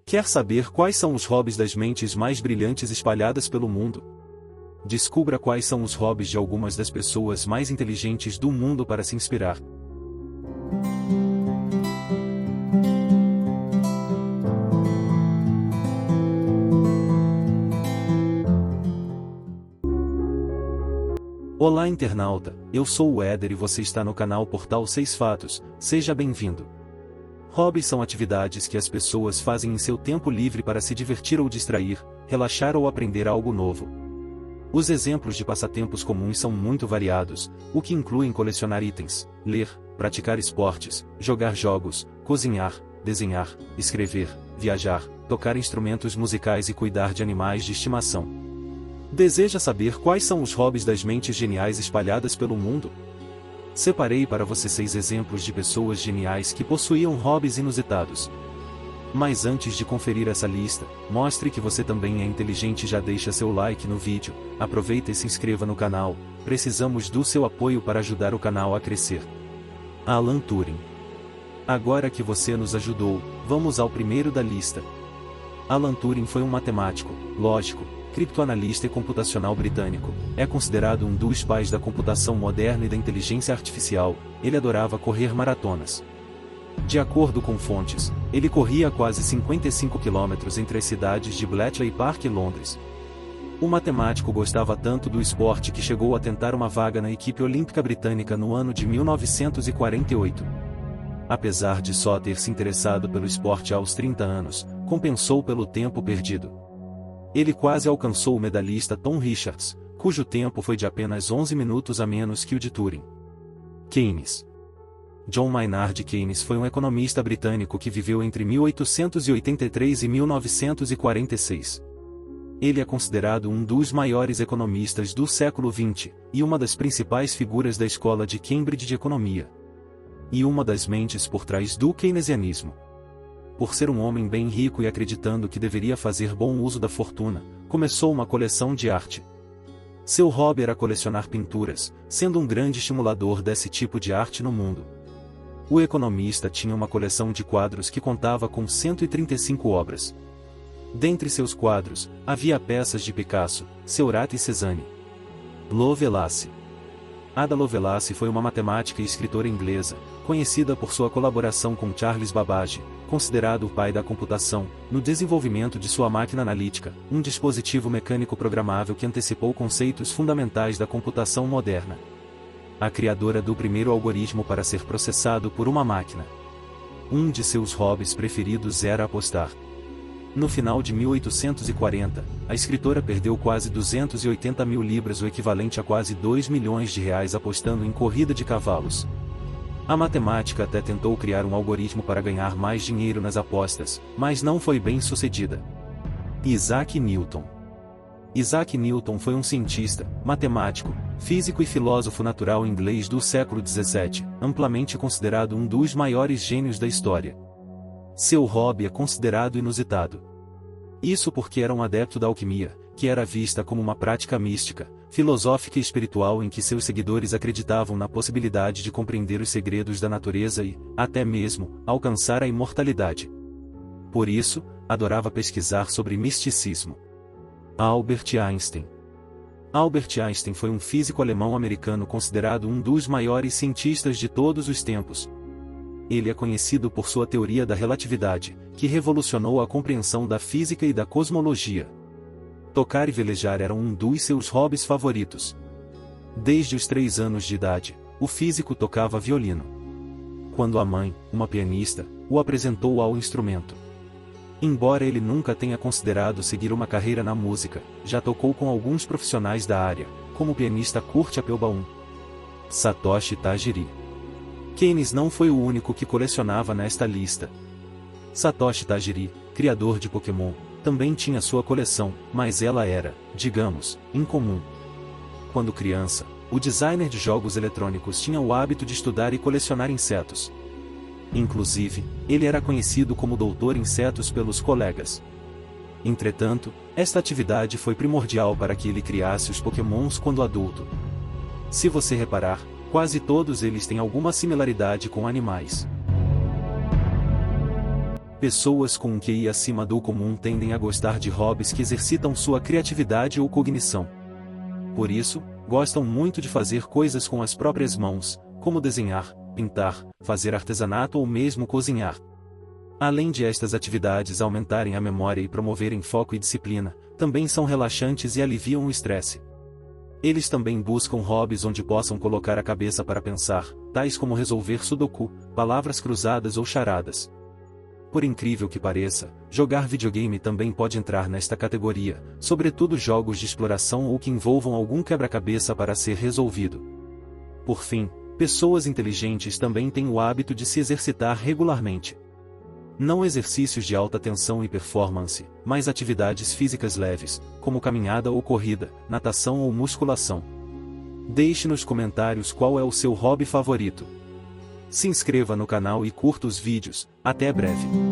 Quer saber quais são os hobbies das mentes mais brilhantes espalhadas pelo mundo? Descubra quais são os hobbies de algumas das pessoas mais inteligentes do mundo para se inspirar. Olá internauta, eu sou o Éder e você está no canal Portal 6 Fatos, seja bem-vindo. Hobbies são atividades que as pessoas fazem em seu tempo livre para se divertir ou distrair, relaxar ou aprender algo novo. Os exemplos de passatempos comuns são muito variados, o que incluem colecionar itens, ler, praticar esportes, jogar jogos, cozinhar, desenhar, escrever, viajar, tocar instrumentos musicais e cuidar de animais de estimação. Deseja saber quais são os hobbies das mentes geniais espalhadas pelo mundo? Separei para você 6 exemplos de pessoas geniais que possuíam hobbies inusitados. Mas antes de conferir essa lista, mostre que você também é inteligente e já deixa seu like no vídeo, aproveita e se inscreva no canal, precisamos do seu apoio para ajudar o canal a crescer. Alan Turing. Agora que você nos ajudou, vamos ao primeiro da lista. Alan Turing foi um matemático, lógico, criptoanalista e computacional britânico. É considerado um dos pais da computação moderna e da inteligência artificial. Ele adorava correr maratonas. De acordo com fontes, ele corria quase 55 quilômetros entre as cidades de Bletchley Park e Londres. O matemático gostava tanto do esporte que chegou a tentar uma vaga na equipe olímpica britânica no ano de 1948. Apesar de só ter se interessado pelo esporte aos 30 anos, compensou pelo tempo perdido. Ele quase alcançou o medalhista Tom Richards, cujo tempo foi de apenas 11 minutos a menos que o de Turing. Keynes. John Maynard Keynes foi um economista britânico que viveu entre 1883 e 1946. Ele é considerado um dos maiores economistas do século XX, e uma das principais figuras da escola de Cambridge de economia. E uma das mentes por trás do keynesianismo. Por ser um homem bem rico e acreditando que deveria fazer bom uso da fortuna, começou uma coleção de arte. Seu hobby era colecionar pinturas, sendo um grande estimulador desse tipo de arte no mundo. O economista tinha uma coleção de quadros que contava com 135 obras. Dentre seus quadros, havia peças de Picasso, Seurat e Cézanne. Lovelace. Ada Lovelace foi uma matemática e escritora inglesa, conhecida por sua colaboração com Charles Babbage, considerado o pai da computação, no desenvolvimento de sua máquina analítica, um dispositivo mecânico programável que antecipou conceitos fundamentais da computação moderna. A criadora do primeiro algoritmo para ser processado por uma máquina. Um de seus hobbies preferidos era apostar. No final de 1840, a escritora perdeu quase 280 mil libras, o equivalente a quase 2 milhões de reais apostando em corrida de cavalos. A matemática até tentou criar um algoritmo para ganhar mais dinheiro nas apostas, mas não foi bem sucedida. Isaac Newton. Isaac Newton foi um cientista, matemático, físico e filósofo natural inglês do século XVII, amplamente considerado um dos maiores gênios da história. Seu hobby é considerado inusitado. Isso porque era um adepto da alquimia, que era vista como uma prática mística, filosófica e espiritual em que seus seguidores acreditavam na possibilidade de compreender os segredos da natureza e, até mesmo, alcançar a imortalidade. Por isso, adorava pesquisar sobre misticismo. Albert Einstein. Albert Einstein foi um físico alemão-americano considerado um dos maiores cientistas de todos os tempos. Ele é conhecido por sua teoria da relatividade, que revolucionou a compreensão da física e da cosmologia. Tocar e velejar eram um dos seus hobbies favoritos. Desde os 3 anos de idade, o físico tocava violino. Quando a mãe, uma pianista, o apresentou ao instrumento. Embora ele nunca tenha considerado seguir uma carreira na música, já tocou com alguns profissionais da área, como o pianista Kurt Applebaum. Satoshi Tajiri. Keynes não foi o único que colecionava nesta lista. Satoshi Tajiri, criador de Pokémon, também tinha sua coleção, mas ela era, digamos, incomum. Quando criança, o designer de jogos eletrônicos tinha o hábito de estudar e colecionar insetos. Inclusive, ele era conhecido como Doutor Insetos pelos colegas. Entretanto, esta atividade foi primordial para que ele criasse os Pokémons quando adulto. Se você reparar, quase todos eles têm alguma similaridade com animais. Pessoas com um QI acima do comum tendem a gostar de hobbies que exercitam sua criatividade ou cognição. Por isso, gostam muito de fazer coisas com as próprias mãos, como desenhar, pintar, fazer artesanato ou mesmo cozinhar. Além de estas atividades aumentarem a memória e promoverem foco e disciplina, também são relaxantes e aliviam o estresse. Eles também buscam hobbies onde possam colocar a cabeça para pensar, tais como resolver sudoku, palavras cruzadas ou charadas. Por incrível que pareça, jogar videogame também pode entrar nesta categoria, sobretudo jogos de exploração ou que envolvam algum quebra-cabeça para ser resolvido. Por fim, pessoas inteligentes também têm o hábito de se exercitar regularmente. Não exercícios de alta tensão e performance, mas atividades físicas leves, como caminhada ou corrida, natação ou musculação. Deixe nos comentários qual é o seu hobby favorito. Se inscreva no canal e curta os vídeos. Até breve.